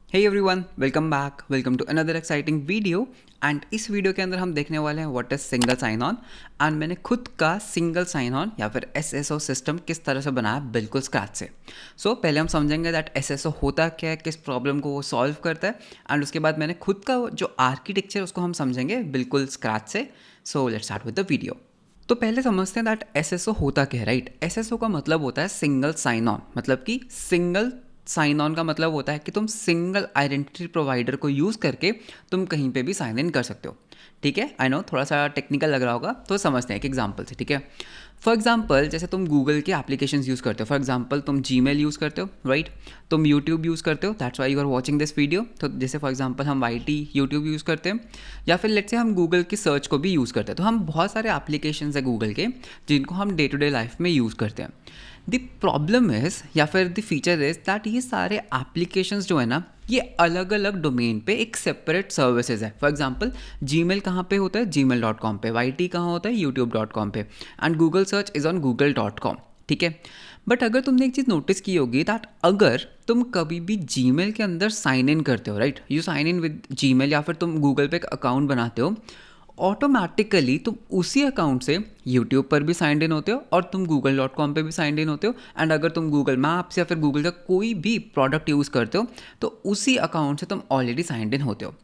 Hey everyone, welcome back. Welcome to another exciting video. And इस video के अंदर हम देखने वाले हैं what is single sign on. And मैंने खुद का सिंगल साइन ऑन या फिर एसएसओ सिस्टम किस तरह से बनाया बिल्कुल स्क्रैच से। सो पहले हम समझेंगे दैट एसएसओ होता क्या है, किस प्रॉब्लम को वो सॉल्व करता है। एंड उसके बाद मैंने खुद का जो आर्किटेक्चर उसको हम समझेंगे बिल्कुल स्क्रैच से। So let's start with the video. तो पहले समझते हैं दैट एसएसओ होता क्या है, राइट। एसएसओ का मतलब होता है सिंगल साइन ऑन, मतलब कि सिंगल साइन ऑन का मतलब होता है कि तुम सिंगल आइडेंटिटी प्रोवाइडर को यूज़ करके तुम कहीं पे भी साइन इन कर सकते हो। ठीक है, आई नो थोड़ा सा टेक्निकल लग रहा होगा, तो समझते हैं एक एग्जांपल से। ठीक है, फॉर एग्जांपल जैसे तुम गूगल के एप्लीकेशंस यूज़ करते हो, फॉर एग्जांपल तुम जीमेल यूज़ करते हो, राइट। तुम यूट्यूब यूज़ करते हो, that's why you are watching this video. तो जैसे फॉर एग्जांपल हम वाईटी यूट्यूब यूज़ करते हैं, या फिर लेट्स से हम गूगल की सर्च को भी यूज़ करते हैं। तो हम बहुत सारे एप्लीकेशंस है गूगल के जिनको हम डे टू डे लाइफ में यूज़ करते हैं। द प्रॉब्लम इज़ या फिर द फीचर इज़ दैट ये सारे एप्लीकेशंस जो है ना, ये अलग अलग डोमेन पे एक सेपरेट सर्विसेज है। फॉर एग्जांपल जीमेल कहाँ पे होता है, gmail.com पे। वाईटी कहाँ होता है, youtube.com पे। And Google search is on google.com। ठीक है, बट अगर तुमने एक चीज़ नोटिस की होगी दैट अगर तुम कभी भी जीमेल के अंदर साइन इन करते हो, right, you sign in with Gmail, या फिर तुम गूगल पे एक अकाउंट बनाते हो, ऑटोमेटिकली तुम उसी अकाउंट से यूट्यूब पर भी साइंड इन होते हो और तुम google.com पे भी साइंड इन होते हो। एंड अगर तुम गूगल मैप्स या फिर गूगल का कोई भी प्रोडक्ट यूज़ करते हो तो उसी अकाउंट से तुम ऑलरेडी साइंड इन होते हो।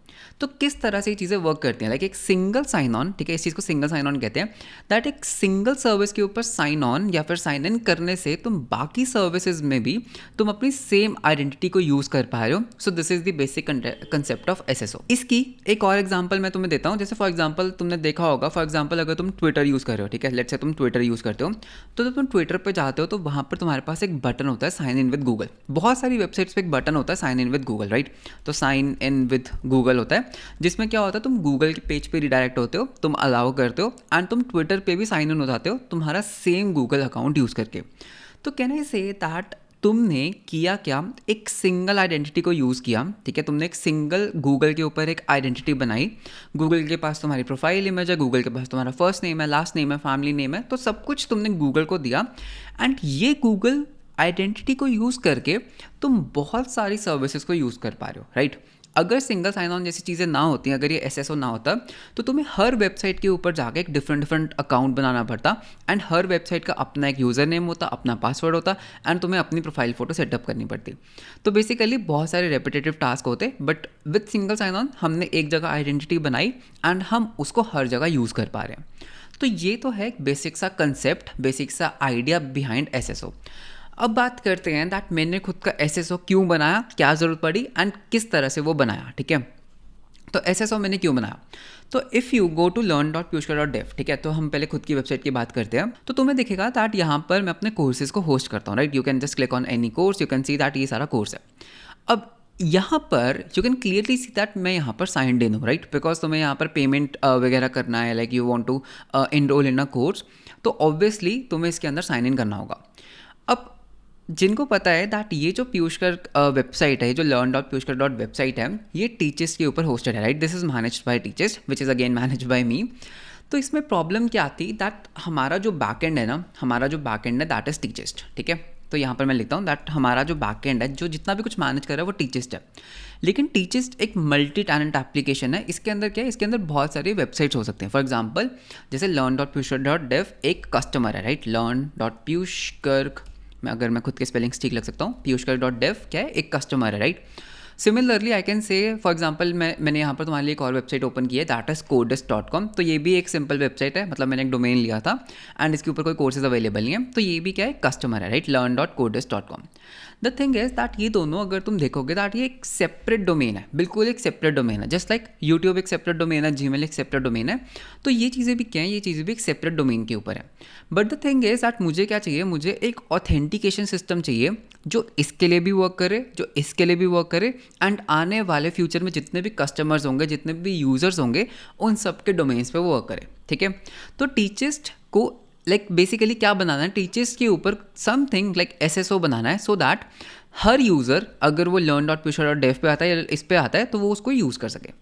तो किस तरह से ये चीज़ें वर्क करती हैं, लाइक एक सिंगल साइन ऑन, ठीक है, इस चीज़ को सिंगल साइन ऑन कहते हैं। दैट एक सिंगल सर्विस के ऊपर साइन ऑन या फिर साइन इन करने से तुम बाकी सर्विसेज में भी तुम अपनी सेम आइडेंटिटी को यूज़ कर पा रहे हो। So this is the basic concept of SSO. इसकी एक और एग्जांपल मैं तुम्हें देता हूँ। जैसे फॉर एग्जांपल तुमने देखा होगा, फॉर एग्जांपल अगर तुम ट्विटर यूज़ कर रहे हो, ठीक है, लेट्स से तुम ट्विटर यूज़ करते हो, तो जब तुम ट्विटर पर जाते हो तो वहाँ पर तुम्हारे पास एक बटन होता है साइन इन विद गूगल। बहुत सारी वेबसाइट्स पे एक बटन होता है sign in with Google, right. तो साइन इन विद गूगल होता है, जिसमें क्या होता है, तुम गूगल के पेज पे रिडायरेक्ट होते हो, तुम अलाउ करते हो एंड तुम ट्विटर पे भी साइन इन हो जाते हो तुम्हारा सेम गूगल अकाउंट यूज़ करके। तो कैन आई से दैट तुमने किया क्या, एक सिंगल आइडेंटिटी को यूज़ किया। ठीक है, तुमने एक सिंगल गूगल के ऊपर एक आइडेंटिटी बनाई। गूगल के पास तुम्हारी प्रोफाइल इमेज है, गूगल के पास तुम्हारा फर्स्ट नेम है, लास्ट नेम है, फैमिली नेम है, तो सब कुछ तुमने गूगल को दिया। एंड ये गूगल आइडेंटिटी को यूज़ करके तुम बहुत सारी सर्विसेज को यूज़ कर पा रहे हो, राइट। अगर सिंगल साइन ऑन जैसी चीज़ें ना होती, अगर ये एसएसओ ना होता, तो तुम्हें हर वेबसाइट के ऊपर जाके एक डिफरेंट अकाउंट बनाना पड़ता। एंड हर वेबसाइट का अपना एक यूज़र नेम होता, अपना पासवर्ड होता, एंड तुम्हें अपनी प्रोफाइल फ़ोटो सेटअप करनी पड़ती। तो बेसिकली बहुत सारे रेपिटेटिव टास्क होते, but with single sign on हमने एक जगह आइडेंटिटी बनाई एंड हम उसको हर जगह यूज़ कर पा रहे हैं। तो ये तो है एक बेसिक सा कंसेप्ट, बेसिक सा आइडिया बिहाइंड एसएसओ। अब बात करते हैं दैट मैंने खुद का एसएसओ क्यों बनाया, क्या ज़रूरत पड़ी एंड किस तरह से वो बनाया। ठीक है, तो एसएसओ मैंने क्यों बनाया। तो if you go to learn.piyushkar.dev, ठीक है, तो हम पहले खुद की वेबसाइट की बात करते हैं। तो तुम्हें दिखेगा दैट यहाँ पर मैं अपने कोर्सेज को होस्ट करता हूँ, right. You can just click on any course, you can see that ये सारा कोर्स है। अब यहाँ पर you can clearly see that मैं यहाँ पर साइंड इन हूँ, राइट, बिकॉज तुम्हें यहाँ पर पेमेंट वगैरह करना है, like you want to enrol in a course, तो ऑब्वियसली तुम्हें इसके अंदर साइन इन करना होगा। अब जिनको पता है दैट ये जो पीयूषकर वेबसाइट है, जो learn.piyushkar वेबसाइट है, ये टीचर्स के ऊपर होस्टेड है, right. This is managed by teachers which is again managed by me. तो इसमें प्रॉब्लम क्या आती दैट हमारा जो बैकएंड है ना, हमारा जो बैकएंड है दैट इज़ टीचर्स। ठीक है, तो यहाँ पर मैं लिखता हूँ दैट हमारा जो बैकएंड है, जो जितना भी कुछ मैनेज कर रहा है वो टीचर्स है। लेकिन टीचर्स एक मल्टी टैलेंट एप्लीकेशन है। इसके अंदर क्या है, इसके अंदर बहुत सारे वेबसाइट्स हो सकते हैं। फॉर एग्जाम्पल जैसे learn.piyushkar.dev एक कस्टमर है, राइट। learn.piyushkar, अगर मैं खुद के स्पेलिंग्स ठीक लग सकता हूँ, piyushkar.dev क्या है, एक कस्टमर है, right. Similarly I can say for example मैंने यहाँ पर तुम्हारे लिए एक और वेबसाइट ओपन की है, दैट इज codeist.com। तो ये भी एक सिंपल वेबसाइट है, मतलब मैंने एक डोमेन लिया था एंड इसके ऊपर कोई कोर्सेज अवेलेबल नहीं है, तो ये भी क्या है, कस्टमर है, right, learn.codeist.com। The thing is that ये दोनों अगर तुम देखोगे दैट ये एक सेपरेट डोमेन है, बिल्कुल एक सेपरेट डोमेन है। जस्ट लाइक यूट्यूब एक सेपरेट डोमेन है, जीमेल एक सेपरेट डोमेन है, तो ये चीज़ें भी क्या है, ये चीज़ें भी एक सेपरेट डोमेन के ऊपर है। But the thing is that मुझे क्या चाहिए, मुझे एक ऑथेंटिकेशन सिस्टम चाहिए जो इसके लिए भी वर्क करे, जो इसके लिए भी वर्क करे, एंड आने वाले फ्यूचर में जितने भी कस्टमर्स होंगे, जितने भी यूजर्स होंगे, उन सब के डोमेन्स पे वो वर्क करे। ठीक है, तो टीचर्स को लाइक बेसिकली क्या बनाना है, टीचर्स के ऊपर समथिंग लाइक एसएसओ बनाना है, सो दैट हर यूज़र अगर वो learn.piyushkar.dev पे आता है या इस पे आता है तो वो उसको यूज़ कर सके।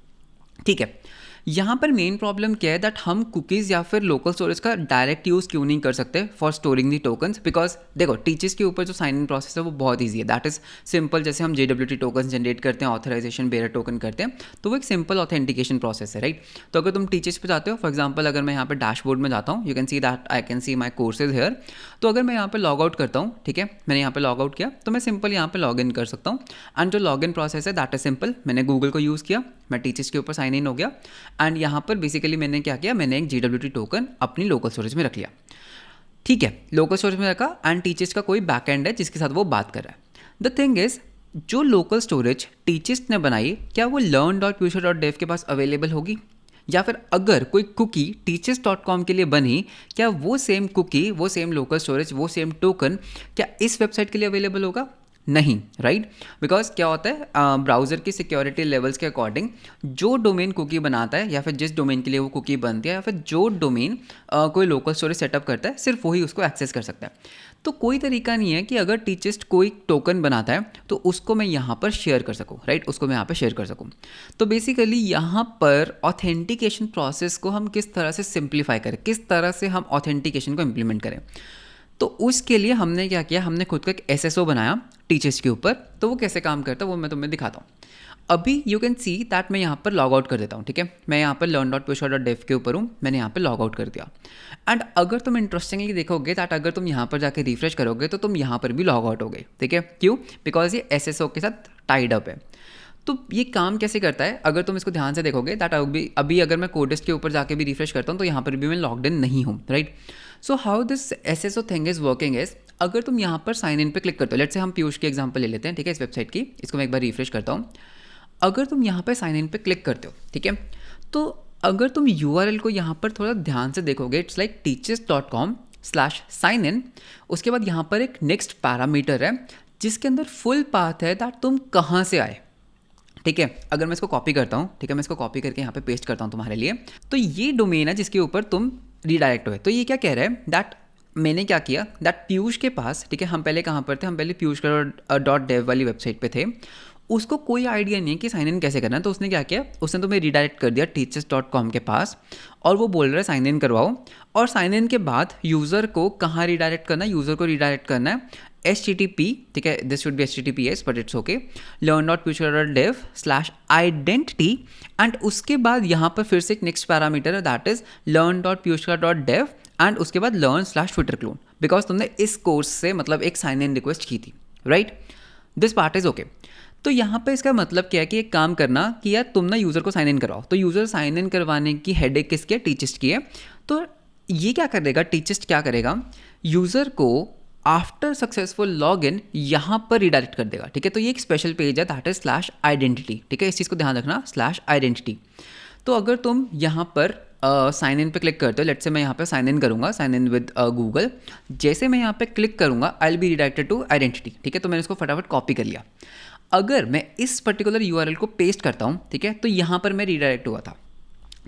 ठीक है, यहाँ पर मेन प्रॉब्लम क्या है दैट हम कुकीज़ या फिर लोकल स्टोरेज का डायरेक्ट यूज़ क्यों नहीं कर सकते for storing the tokens, because देखो टीचर्स के ऊपर जो साइन इन प्रोसेस है वो बहुत ईजी है, दैट इज सिंपल। जैसे हम JWT टोकन जनरेट करते हैं, ऑथराइजेशन बेरर टोकन करते हैं, तो वो एक सिंपल ऑथेंटिकेशन प्रोसेस है, राइट। तो अगर तुम टीचर्स पे जाते हो, फॉर एग्जाम्पल अगर मैं यहाँ पे डैशबोर्ड में जाता हूँ, you can see that I can see my courses here. तो अगर मैं यहाँ पे लॉग आउट करता हूँ, ठीक है, मैंने यहाँ पे लॉग आउट किया तो मैं सिंपल यहाँ पे लॉग इन कर सकता हूँ। एंड जो लॉग इन प्रोसेस है दैट इज सिंपल, मैंने गूगल को यूज़ किया, मैं टीचर्स के ऊपर साइन इन हो गया एंड यहाँ पर बेसिकली मैंने क्या किया, मैंने एक JWT टोकन अपनी लोकल स्टोरेज में रख लिया, ठीक है, लोकल स्टोरेज में रखा एंड टीचर्स का कोई बैकएंड है जिसके साथ वो बात कर रहा है। द थिंग इज जो लोकल स्टोरेज टीचर्स ने बनाई, क्या वो learn.future.dev के पास अवेलेबल होगी, या फिर अगर कोई कुकी teachers.com के लिए बनी, क्या वो सेम कुकी, वो सेम लोकल स्टोरेज, वो सेम टोकन क्या इस वेबसाइट के लिए अवेलेबल होगा? नहीं, राइट। बिकॉज क्या होता है, ब्राउज़र की सिक्योरिटी लेवल्स के अकॉर्डिंग जो डोमेन कुकी बनाता है या फिर जिस डोमेन के लिए वो कुकी बनती है या फिर जो डोमेन कोई लोकल स्टोरेज सेटअप करता है, सिर्फ वही उसको एक्सेस कर सकता है। तो कोई तरीका नहीं है कि अगर टीचर्स कोई टोकन बनाता है तो उसको मैं यहाँ पर शेयर कर सकूँ, राइट, उसको मैं यहाँ पर शेयर कर सकूँ। तो बेसिकली यहाँ पर ऑथेंटिकेशन प्रोसेस को हम किस तरह से सिंप्लीफाई करें, किस तरह से हम ऑथेंटिकेशन को इम्प्लीमेंट करें, तो उसके लिए हमने क्या किया, हमने खुद का एक SSO बनाया टीचर्स के ऊपर। तो वो कैसे काम करता है वो मैं तुम्हें दिखाता हूँ। अभी यू कैन सी दैट मैं यहाँ पर लॉग आउट कर देता हूँ, ठीक है, मैं यहाँ पर learn.future.dev के ऊपर हूँ, मैंने यहाँ पर लॉग आउट कर दिया। एंड अगर तुम इंटरेस्टिंगली देखोगे दैट अगर तुम यहाँ पर जाके रिफ्रेश करोगे तो तुम यहाँ पर भी लॉग आउट हो गए, ठीक है, क्यों? बिकॉज ये SSO के साथ टाइड अप है। तो ये काम कैसे करता है, अगर तुम इसको ध्यान से देखोगे दैट अभी अगर मैं कोडेस्ट के ऊपर जाके भी रिफ्रेश करता हूँ तो यहाँ पर भी मैं लॉग्ड इन नहीं हूँ, right. So how this SSO thing is working is, अगर तुम यहाँ पर साइन इन पे क्लिक करते हो, लेट्स से हम पीयूष की एग्जांपल ले लेते हैं, ठीक है, इस वेबसाइट की, इसको मैं एक बार रिफ्रेश करता हूँ। अगर तुम यहाँ पर साइन इन पे क्लिक करते हो, ठीक है, तो अगर तुम URL को यहाँ पर थोड़ा ध्यान से देखोगे, इट्स लाइक teachers.com/sign-in, उसके बाद यहाँ पर एक नेक्स्ट पैरामीटर है जिसके अंदर फुल पाथ है दैट तुम कहाँ से आए, ठीक है। अगर मैं इसको कॉपी करता हूँ, ठीक है, मैं इसको कॉपी करके यहाँ पे पेस्ट करता हूँ तुम्हारे लिए, तो ये डोमेन है जिसके ऊपर तुम रीडायरेक्ट हुए। तो ये क्या कह रहा है दैट मैंने क्या किया दैट पीयूष के पास, ठीक है, हम पहले कहाँ पर थे, हम पहले पीयूष .dev वाली वेबसाइट पे थे, उसको कोई आइडिया नहीं है कि साइन इन कैसे करना है। तो उसने क्या किया, उसने तुम्हें रीडायरेक्ट कर दिया teachers.com के पास और वो बोल रहा है साइन इन करवाओ। और साइन इन के बाद यूज़र को कहाँ रीडायरेक्ट करना है, यूज़र को रीडायरेक्ट करना है HTTP, ठीक है, this should be HTTPS but it's okay, learn.future.dev/identity and उसके बाद यहाँ पर फिर से एक नेक्स्ट पैरामीटर है दैट इज learn.future.dev एंड उसके बाद learn/twitterclone, बिकॉज तुमने इस कोर्स से मतलब एक साइन इन रिक्वेस्ट की थी, right, this part is okay. तो यहाँ पे इसका मतलब क्या है कि एक काम करना कि यार तुम ना यूज़र को साइन इन करवाओ। तो यूज़र साइन इन करवाने की हेडेक किसकी है, टीचर्स की है। तो ये क्या करेगा, टीचर्स क्या करेगा, यूज़र को आफ्टर सक्सेसफुल लॉग इन यहाँ पर रिडायरेक्ट कर देगा, ठीक है। तो ये एक स्पेशल पेज है दैट इज /identity, ठीक है, इस चीज़ को ध्यान रखना, /identity। तो अगर तुम यहाँ पर साइन इन पे क्लिक करते हो, लेट्स से मैं यहाँ पे साइन इन करूँगा, साइन इन विद गूगल, जैसे मैं यहाँ पे क्लिक करूँगा I will be redirected to identity, ठीक है। तो मैंने इसको फटाफट कॉपी कर लिया। अगर मैं इस पर्टिकुलर URL को पेस्ट करता हूँ, ठीक है, तो यहाँ पर मैं रिडायरेक्ट हुआ था।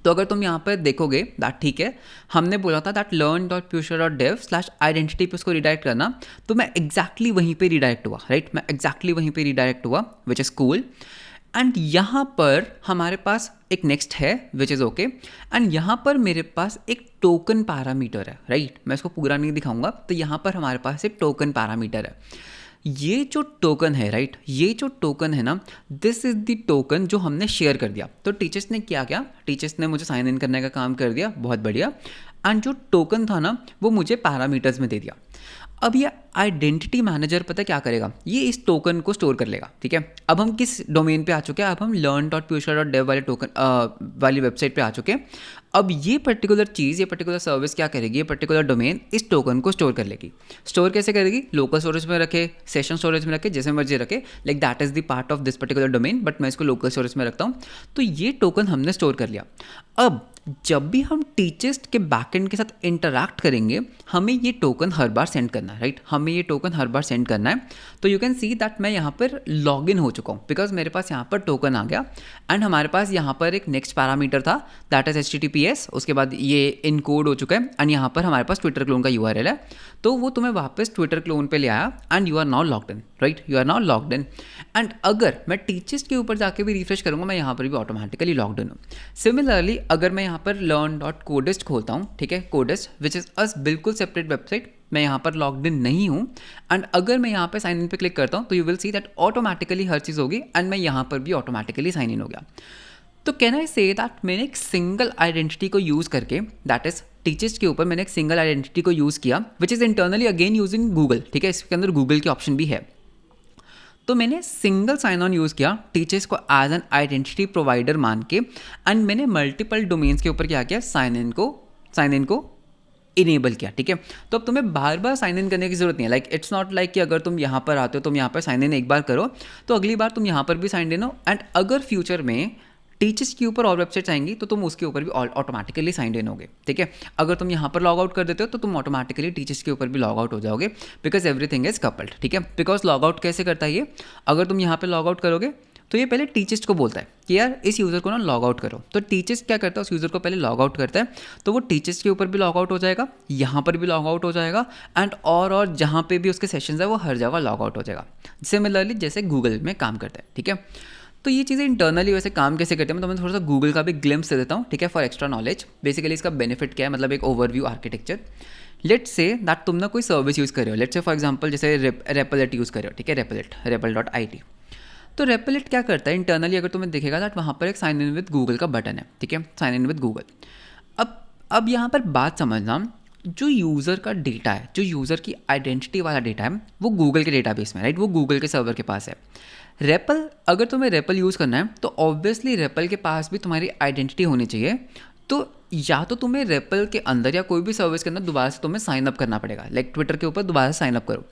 तो अगर तुम यहाँ पर देखोगे दैट, ठीक है, हमने बोला था दैट learn.future.dev/identity पे उसको रिडायरेक्ट करना, तो मैं एग्जैक्टली वहीं पे रिडायरेक्ट हुआ, राइट, मैं एग्जैक्टली वहीं पे रिडायरेक्ट हुआ, विच इज़ कूल। एंड यहाँ पर हमारे पास एक नेक्स्ट है विच इज़ ओके, एंड यहाँ पर मेरे पास एक टोकन पैरामीटर है, राइट, मैं इसको पूरा नहीं दिखाऊंगा। तो यहाँ पर हमारे पास एक टोकन पैरामीटर है। ये जो टोकन है, राइट, ये जो टोकन है ना, दिस इज द टोकन जो हमने शेयर कर दिया। तो टीचर्स ने क्या, टीचर्स ने मुझे साइन इन करने का काम कर दिया, बहुत बढ़िया। एंड जो टोकन था ना वो मुझे पैरामीटर्स में दे दिया। अब ये आइडेंटिटी मैनेजर पता क्या करेगा, ये इस टोकन को स्टोर कर लेगा, ठीक है। अब हम किस डोमेन पे आ चुके हैं, अब हम learn.future.dev वाले टोकन वाली वेबसाइट पे आ चुके हैं। अब ये पर्टिकुलर चीज़, ये पर्टिकुलर सर्विस क्या करेगी, ये पर्टिकुलर डोमेन इस टोकन को स्टोर कर लेगी। स्टोर कैसे करेगी, लोकल स्टोरेज में रखे, सेशन स्टोरेज में रखे, जैसे मर्जी रखे, like that is the part of this particular domain, but मैं इसको लोकल स्टोरेज में रखता हूँ। तो ये टोकन हमने स्टोर कर लिया। अब जब भी हम टीचर्स के बैकएंड के साथ इंटरैक्ट करेंगे हमें ये टोकन हर बार सेंड करना है, राइट, हमें ये टोकन हर बार सेंड करना है। तो यू कैन सी दैट मैं यहाँ पर लॉग इन हो चुका हूँ बिकॉज मेरे पास यहाँ पर टोकन आ गया एंड हमारे पास यहाँ पर एक नेक्स्ट पैरामीटर था दैट इज HTTPS, उसके बाद ये इनकोड हो चुका है एंड यहाँ पर हमारे पास ट्विटर क्लोन का URL है, तो वो तुम्हें वापस ट्विटर क्लोन पे ले आया and you are now logged in, right, you are now logged in. And अगर मैं टीचर्स के ऊपर जाके भी रिफ्रेश करूँगा मैं यहाँ पर भी ऑटोमेटिकली लॉग्ड इन हूँ। सिमिलरली अगर मैं यहाँ पर learn.codist खोलता हूँ, ठीक है, कोडिस्ट विच इज़ अस बिल्कुल सेपरेट वेबसाइट, मैं यहाँ पर लॉग्ड इन नहीं हूँ एंड अगर मैं यहाँ पर साइन इन पे क्लिक करता हूँ तो you will see that automatically हर चीज़ होगी एंड मैं यहाँ पर भी ऑटोमेटिकली साइन इन हो गया। तो कैन आई से दैट मैंने एक सिंगल आइडेंटिटी को यूज़ करके दैट इज टीचर्स के ऊपर मैंने एक सिंगल आइडेंटिटी को यूज़ किया which is internally again using Google, ठीक है, इसके अंदर गूगल की ऑप्शन भी है। तो मैंने सिंगल साइन ऑन यूज़ किया टीचर्स को एज एन आइडेंटिटी प्रोवाइडर मान के एंड मैंने मल्टीपल डोमेन्स के ऊपर क्या किया, साइन इन को इनेबल किया, ठीक है। तो अब तुम्हें बार बार साइन इन करने की जरूरत नहीं है, लाइक इट्स नॉट लाइक कि अगर तुम यहाँ पर आते हो तुम यहाँ पर साइन इन एक बार करो तो अगली बार तुम यहाँ पर भी साइन इन हो एंड अगर फ्यूचर में टीचर्स के ऊपर और वेबसाइट्स आएंगी तो तुम उसके ऊपर भी ऑटोमेटिकली साइन इन होगे, ठीक है। अगर तुम यहाँ पर लॉग आउट कर देते हो तो तुम ऑटोमेटिकली टीचर्स के ऊपर भी लॉग आउट हो जाओगे बिकॉज एवरीथिंग इज कपल्ड, ठीक है। बिकॉज लॉग आउट कैसे करता है ये, अगर तुम यहाँ पर लॉग आउट करोगे तो ये पहले टीचर्स को बोलता है कि यार इस यूज़र को ना लॉग आउट करो, तो टीचर्स क्या करता है उस यूज़र को पहले लॉग आउट करता है, तो वो टीचर्स के ऊपर भी लॉग आउट हो जाएगा, यहाँ पर भी लॉग आउट हो जाएगा एंड और जहाँ पे भी उसके सेशंस है वो हर जगह लॉग आउट हो जाएगा, सिमिलरली जैसे गूगल में काम करता है, ठीक है। तो ये चीज़ें इंटरनली वैसे काम कैसे करते हैं मैं थोड़ा सा गूगल का भी ग्लिम्स दे देता हूँ, ठीक है, फॉर एक्स्ट्रा नॉलेज। बेसिकली इसका बेनिफिट क्या है, मतलब एक overview architecture. Let's say that तुम ना कोई सर्विस यूज़ कर रहे हो, लेट्स से फॉर एग्जांपल जैसे रेपलेट यूज़ कर रहे हो, ठीक है, रेपल.IT। तो रेपलेट क्या करता है इंटरनली, अगर तुम्हें दिखेगा दैट वहाँ पर एक साइन इन विद गूगल का बटन है, ठीक है, साइन इन विद गूगल। अब यहाँ पर बात समझना, जो यूज़र का डेटा है, जो यूज़र की आइडेंटिटी वाला डेटा है वो गूगल के डेटाबेस में, राइट, वो गूगल के सर्वर के पास है। रेपल, अगर तुम्हें रेपल यूज़ करना है तो ऑब्वियसली रेपल के पास भी तुम्हारी आइडेंटिटी होनी चाहिए। तो या तो तुम्हें रेपल के अंदर या कोई भी सर्विस के अंदर दोबारा से तुम्हें साइन अप करना पड़ेगा, लाइक ट्विटर के ऊपर दोबारा से साइन अप करो।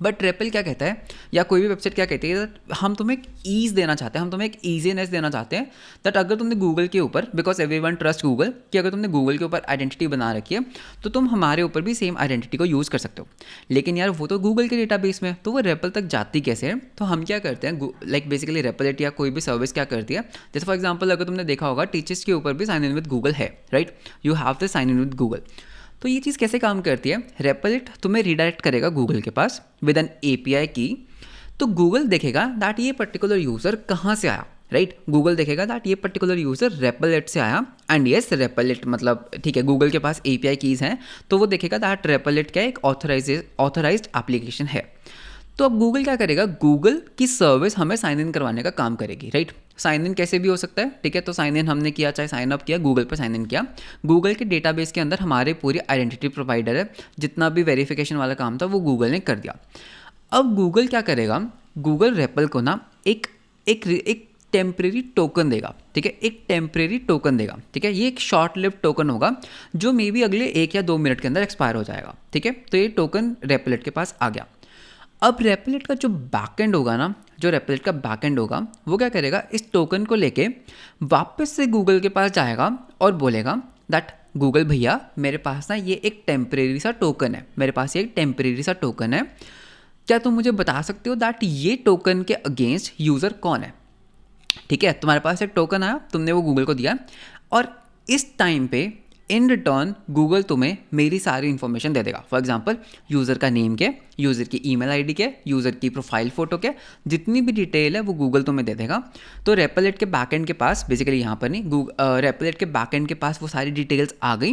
बट रेपल क्या कहता है या कोई भी वेबसाइट क्या कहती है, हम तुम्हें एक ईज़ देना चाहते हैं, हम तुम्हें एक ईजीनेस देना चाहते हैं दैट अगर तुमने गूगल के ऊपर, बिकॉज एवरीवन ट्रस्ट गूगल, कि अगर तुमने गूगल के ऊपर आइडेंटिटी बना रखी है तो तुम हमारे ऊपर भी सेम आइडेंटिटी को यूज़ कर सकते हो। लेकिन यार वो तो गूगल के डेटाबेस में, तो वो रेपल तक जाती कैसे है, तो हम क्या करते हैं, लाइक बेसिकली रेपलेट या कोई भी सर्विस क्या करती है, जैसे फॉर एग्जाम्पल अगर तुमने देखा होगा टीचर्स के ऊपर भी साइन इन विद गूगल है, right, you have the sign in with Google. तो ये चीज़ कैसे काम करती है, रेपलेट तुम्हें रिडायरेक्ट करेगा गूगल के पास विद एन API की। तो गूगल देखेगा दैट ये पर्टिकुलर यूज़र कहाँ से आया, राइट, गूगल देखेगा दैट ये पर्टिकुलर यूज़र रेपलेट से आया एंड येस रेपलेट मतलब ठीक है गूगल के पास API कीज़ हैं, तो वो देखेगा दैट रेपलेट क्या एक ऑथराइज्ड एप्लीकेशन है। तो अब गूगल क्या करेगा, गूगल की सर्विस हमें साइन इन करवाने का काम करेगी, राइट। साइन इन कैसे भी हो सकता है, ठीक है, तो साइन इन हमने किया, चाहे साइन अप किया, गूगल पर साइन इन किया, गूगल के डेटाबेस के अंदर हमारे पूरी आइडेंटिटी प्रोवाइडर है, जितना भी वेरिफिकेशन वाला काम था वो गूगल ने कर दिया। अब गूगल क्या करेगा, गूगल रेपल को ना एक टेम्परेरी टोकन देगा, ठीक है, एक टेम्परेरी टोकन देगा, ठीक है, ये एक शॉर्ट लिव्ड टोकन होगा जो मे बी अगले 1 या 2 मिनट के अंदर एक्सपायर हो जाएगा, ठीक है। तो ये टोकन रेपलेट के पास आ गया। अब रेपलेट का जो बैकएंड होगा ना, जो रेपलेट का बैकएंड होगा वो क्या करेगा, इस टोकन को लेके वापस से गूगल के पास जाएगा और बोलेगा दैट गूगल भैया मेरे पास ना ये एक टेम्परेरी सा टोकन है, मेरे पास ये एक टेम्परेरी सा टोकन है, क्या तुम मुझे बता सकते हो दैट ये टोकन के अगेंस्ट यूज़र कौन है, ठीक है। तुम्हारे पास एक टोकन आया, तुमने वो गूगल को दिया और इस टाइम पे इन रिटर्न गूगल तुम्हें मेरी सारी इन्फॉर्मेशन दे देगा। फॉर एग्जांपल यूज़र का नेम क्या, यूज़र की ईमेल आईडी क्या, यूज़र की प्रोफाइल फ़ोटो क्या, जितनी भी डिटेल है वो गूगल तुम्हें दे देगा। तो रेपलेट के बैकएंड के पास, बेसिकली यहाँ पर नहीं, रेपलेट के बैकएंड के पास वो सारी डिटेल्स आ गई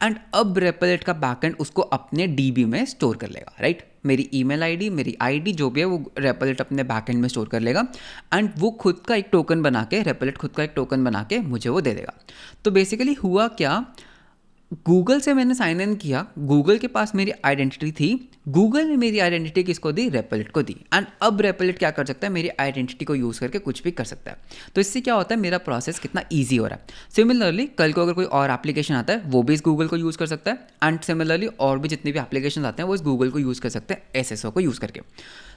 एंड अब रेपलेट का बैकएंड उसको अपने DB में स्टोर कर लेगा, राइट। मेरी ईमेल आईडी, मेरी आईडी जो भी है वो रेपलेट अपने बैकएंड में स्टोर कर लेगा एंड वो खुद का एक टोकन बना के, रेपलेट खुद का एक टोकन बना के मुझे वो दे देगा। तो बेसिकली हुआ क्या, गूगल से मैंने साइन इन किया, गूगल के पास मेरी आइडेंटिटी थी, गूगल ने मेरी आइडेंटिटी किसको दी, रेपलिट को दी। एंड अब रेपलिट क्या कर सकता है, मेरी आइडेंटिटी को यूज़ करके कुछ भी कर सकता है। तो इससे क्या होता है, मेरा प्रोसेस कितना ईजी हो रहा है। सिमिलरली कल को अगर कोई और एप्लीकेशन आता है वो भी इस गूगल को यूज़ कर सकता है, एंड सिमिलरली और भी जितने भी एप्लीकेशन आते हैं वो इस गूगल को यूज़ कर सकते हैं एसएसओ को यूज़ करके।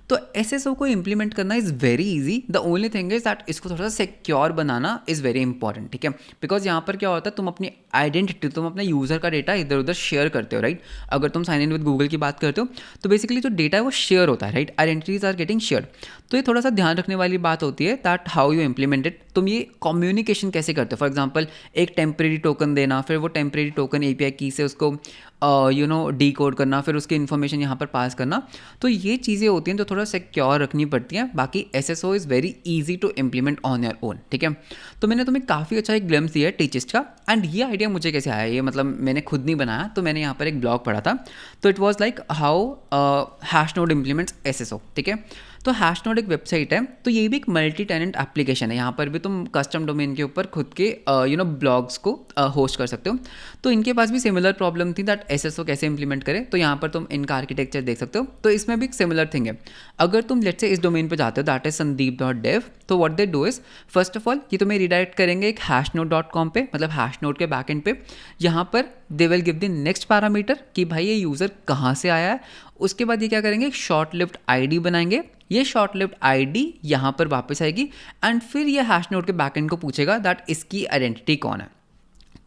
तो एसएसओ को इंप्लीमेंट करना is very easy. The only thing is that इसको थोड़ा सा secure banana is very important, ठीक है। बिकॉज यहाँ पर क्या होता है, तुम अपनी आइडेंटिटी, तुम अपने यूज़र का डेटा इधर उधर शेयर करते हो, राइट। अगर तुम साइन इन विद गूगल की बात करते हो तो बेसिकली जो डेटा है वो शेयर होता है, right. Identities are getting share. तो ये थोड़ा सा ध्यान रखने वाली बात होती है that how you implement it. तुम ये कम्युनिकेशन कैसे करते हो, फॉर एग्जाम्पल एक टेम्परेरी टोकन देना, फिर वो टेम्परेरी टोकन एपीआई की से उसको डी कोड करना, फिर उसकी इन्फॉर्मेशन यहाँ पर पास करना। तो ये चीज़ें होती हैं जो थोड़ा सिक्योर रखनी पड़ती हैं। बाकी SSO is very easy to implement on your own, ठीक है। तो मैंने तुम्हें काफ़ी अच्छा एक ग्लिम्स दिया है टीचिस्ट का। एंड ये आइडिया मुझे कैसे आया, ये मतलब मैंने खुद नहीं बनाया, तो मैंने यहाँ पर एक ब्लॉग पढ़ा था। तो it was like how Hashnode implements SSO, ठीक है। तो हैशनोड एक वेबसाइट है, तो ये भी एक मल्टी टेनेंट एप्लीकेशन है। यहाँ पर भी तुम कस्टम डोमेन के ऊपर खुद के ब्लॉग्स को होस्ट कर सकते हो। तो इनके पास भी सिमिलर प्रॉब्लम थी दैट एसएसओ कैसे इंप्लीमेंट करें। तो यहाँ पर तुम इनका आर्किटेक्चर देख सकते हो। तो इसमें भी एक सिमिलर थिंग है। अगर तुम लेट्स से इस डोमेन पे जाते हो दैट इज sandeep.dev, तो what they do is first of all ये तुम्हें रिडायरेक्ट करेंगे एक hashnode.com पे, मतलब हैशनोड के बैकएंड पे। यहाँ पर they will give the next parameter कि भाई ये यूज़र कहाँ से आया है। उसके बाद ये क्या करेंगे, एक शॉर्ट लिव्ड आईडी बनाएंगे। ये शॉर्ट लिव्ड आईडी यहाँ पर वापस आएगी एंड फिर ये हैशनोड के बैकएंड को पूछेगा दैट इसकी आइडेंटिटी कौन है।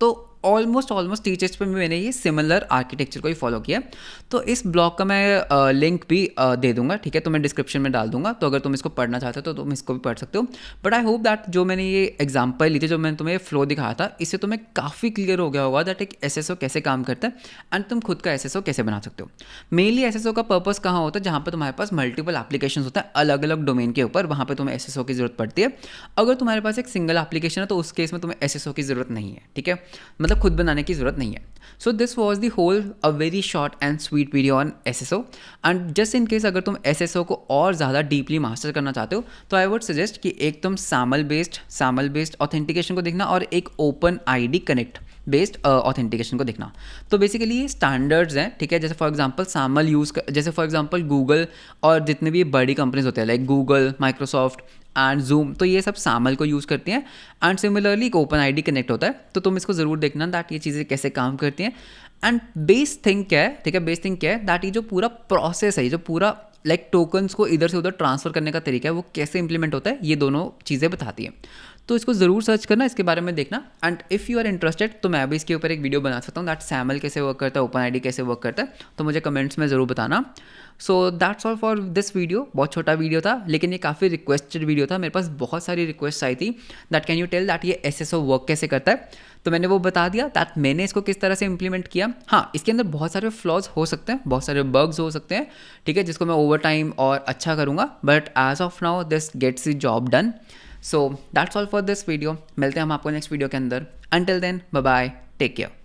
तो ऑलमोस्ट टीचर्स पे मैंने ये सिमिलर आर्किटेक्चर को ही फॉलो किया। तो इस ब्लॉग का मैं लिंक भी दे दूंगा, ठीक है। तो मैं डिस्क्रिप्शन में डाल दूंगा, तो अगर तुम इसको पढ़ना चाहते हो तो तुम इसको भी पढ़ सकते हो। बट आई होप दैट जो मैंने ये एग्जांपल ली थी, जो मैंने तुम्हें फ्लो दिखाया था, इससे तुम्हें काफ़ी क्लियर हो गया होगा दैट एक एसएसओ कैसे काम करता है एंड तुम खुद का एसएसओ कैसे बना सकते हो। मेनली एसएसओ का पर्पस कहाँ होता है, जहाँ पर तुम्हारे पास मल्टीपल एप्लीकेशन होता है अलग अलग डोमेन के ऊपर, वहाँ पर तुम्हें एसएसओ की जरूरत पड़ती है। अगर तुम्हारे पास एक सिंगल एप्लीकेशन है तो उस केस में तुम्हें एसएसओ की जरूरत नहीं है, ठीक है। मतलब खुद बनाने की जरूरत नहीं है। So this was the whole a very short and sweet video on SSO. And just in case अगर तुम एसएसओ को और ज़्यादा डीपली मास्टर करना चाहते हो तो आई वुड सजेस्ट कि एक तुम सैमल बेस्ड ऑथेंटिकेशन को देखना और एक open ID connect based authentication को देखना। तो बेसिकली ये स्टैंडर्ड्स हैं, ठीक है। जैसे फॉर एग्जांपल सैमल जैसे फॉर एग्जांपल गूगल और जितने भी बड़ी कंपनीज होते हैं like Google, Microsoft and zoom, तो ये सब सैमल को यूज़ करती हैं। एंड सिमिलरली एक ओपन आईडी कनेक्ट होता है। तो तुम इसको ज़रूर देखना दैट ये चीज़ें कैसे काम करती हैं। एंड बेस थिंग क्या है, ठीक है, बेस थिंग क्या है दैट ये जो पूरा प्रोसेस है, ये जो पूरा लाइक टोकन्स को इधर से उधर ट्रांसफ़र करने का तरीका है वो कैसे इंप्लीमेंट होता है, ये दोनों चीज़ें बताती हैं। तो इसको ज़रूर सर्च करना, इसके बारे में देखना। And if you are interested तो मैं भी इसके ऊपर एक वीडियो बना सकता हूँ दैट सैमल कैसे वर्क करता है, ओपन आईडी कैसे वर्क करता है। तो मुझे कमेंट्स में ज़रूर बताना। सो that's all for this video. बहुत छोटा वीडियो था लेकिन ये काफ़ी रिक्वेस्टेड वीडियो था। मेरे पास बहुत सारी रिक्वेस्ट आई थी that can you tell that ये एसएसओ वर्क कैसे करता है। तो मैंने वो बता दिया दैट मैंने इसको किस तरह से इंप्लीमेंट किया। हाँ, इसके अंदर बहुत सारे फ्लॉज हो सकते हैं, बहुत सारे बग्स हो सकते हैं, ठीक है, जिसको मैं ओवर टाइम और अच्छा करूँगा। But as of now this gets the job done. So that's all for this video. मिलते हैं हम आपको नेक्स्ट वीडियो के अंदर। Until then bye bye, take care.